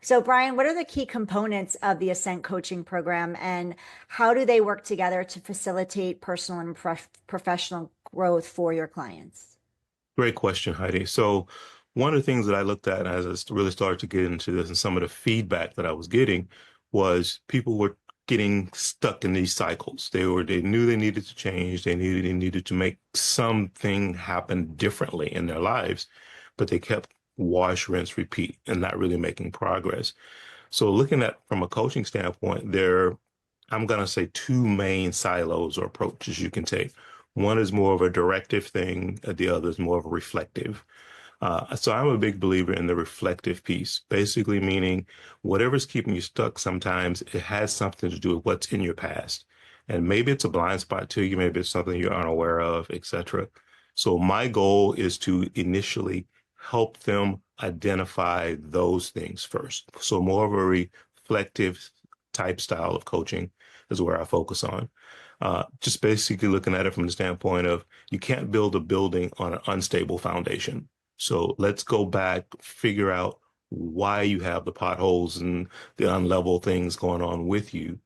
So, Brian, what are the key components of the ASCENT Coaching Program, and how do they work together to facilitate personal and professional growth for your clients? Great question, Heidi. So one of the things that I looked at as I really started to get into this and some of the feedback that I was getting was people were getting stuck in these cycles. They knew they needed to change. They needed to make something happen differently in their lives, but they kept wash, rinse, repeat and not really making progress. So looking at from a coaching standpoint, I'm going to say two main silos or approaches you can take. One is more of a directive thing, the other is more of a reflective. So I'm a big believer in the reflective piece, basically meaning whatever's keeping you stuck, sometimes it has something to do with what's in your past. And maybe it's a blind spot to you, maybe it's something you're unaware of, etc. So my goal is to initially help them identify those things first. So more of a reflective type style of coaching is where I focus on. Just basically looking at it from the standpoint of you can't build a building on an unstable foundation. So let's go back, figure out why you have the potholes and the unlevel things going on with you.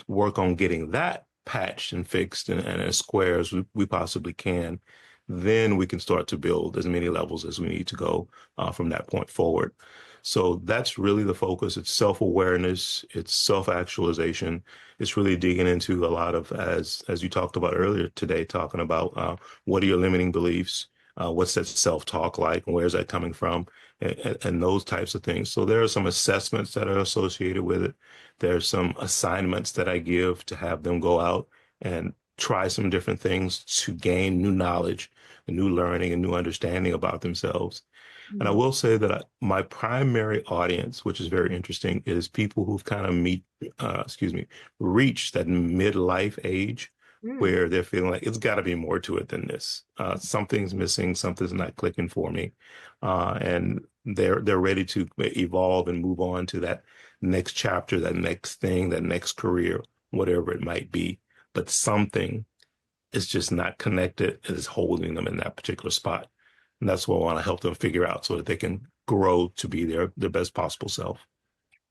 Work on getting that patched and fixed and as square as we possibly can. Then we can start to build as many levels as we need to go from that point forward. So that's really the focus. It's self-awareness, it's self-actualization. It's really digging into a lot of, as you talked about earlier today, talking about what are your limiting beliefs, what's that self-talk like, and where's that coming from, and those types of things. So there are some assessments that are associated with it. There's some assignments that I give to have them go out and try some different things to gain new knowledge, and new learning, and new understanding about themselves. And I Mm. will say that my primary audience, which is very interesting, is people who've kind of reached that midlife age Mm. where they're feeling like it's got to be more to it than this. Something's missing, something's not clicking for me, and they're ready to evolve and move on to that next chapter, that next thing, that next career, whatever it might be. But something is just not connected and is holding them in that particular spot. And that's what I want to help them figure out so that they can grow to be their best possible self.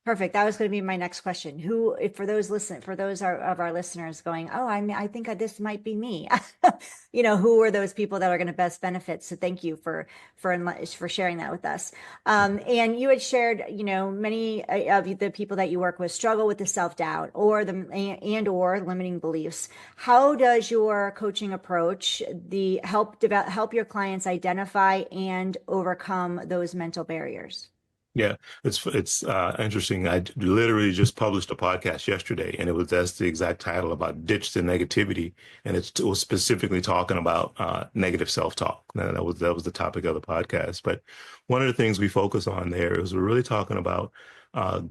Perfect. That was going to be my next question. Who, if for those of our listeners going, oh, I think this might be me. Who are those people that are going to best benefit? So thank you for sharing that with us. And you had shared, many of the people that you work with struggle with the self-doubt or limiting beliefs. How does your coaching approach help your clients identify and overcome those mental barriers? Yeah, it's interesting. I literally just published a podcast yesterday, and that's the exact title about ditch the negativity, and it was specifically talking about negative self-talk. That was the topic of the podcast. But one of the things we focus on there is we're really talking about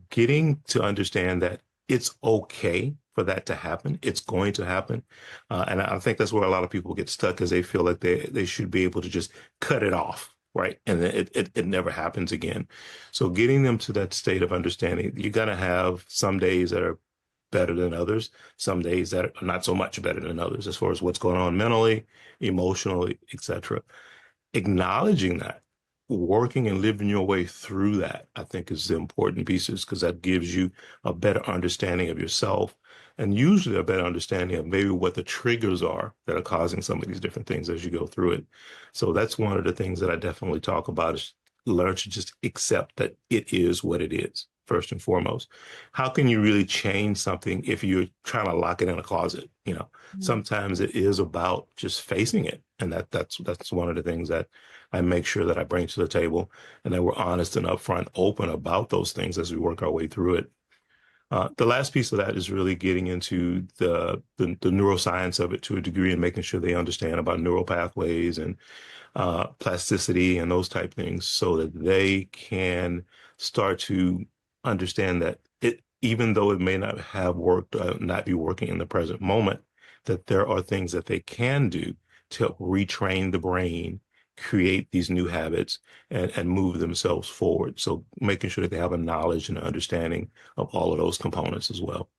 getting to understand that it's okay for that to happen. It's going to happen, and I think that's where a lot of people get stuck, is they feel like they should be able to just cut it off. Right. And then it never happens again. So getting them to that state of understanding, you're going to have some days that are better than others, some days that are not so much better than others as far as what's going on mentally, emotionally, etc. Acknowledging that, working and living your way through that, I think is the important pieces, because that gives you a better understanding of yourself, and usually a better understanding of maybe what the triggers are that are causing some of these different things as you go through it. So that's one of the things that I definitely talk about, is learn to just accept that it is what it is, first and foremost. How can you really change something if you're trying to lock it in a closet? Sometimes it is about just facing it. And that's one of the things that I make sure that I bring to the table, and that we're honest and upfront, open about those things as we work our way through it. The last piece of that is really getting into the neuroscience of it to a degree, and making sure they understand about neural pathways and plasticity and those type things, so that they can start to understand that even though it may not have worked, not be working in the present moment, that there are things that they can do to help retrain the brain, create these new habits, and move themselves forward. So making sure that they have a knowledge and an understanding of all of those components as well.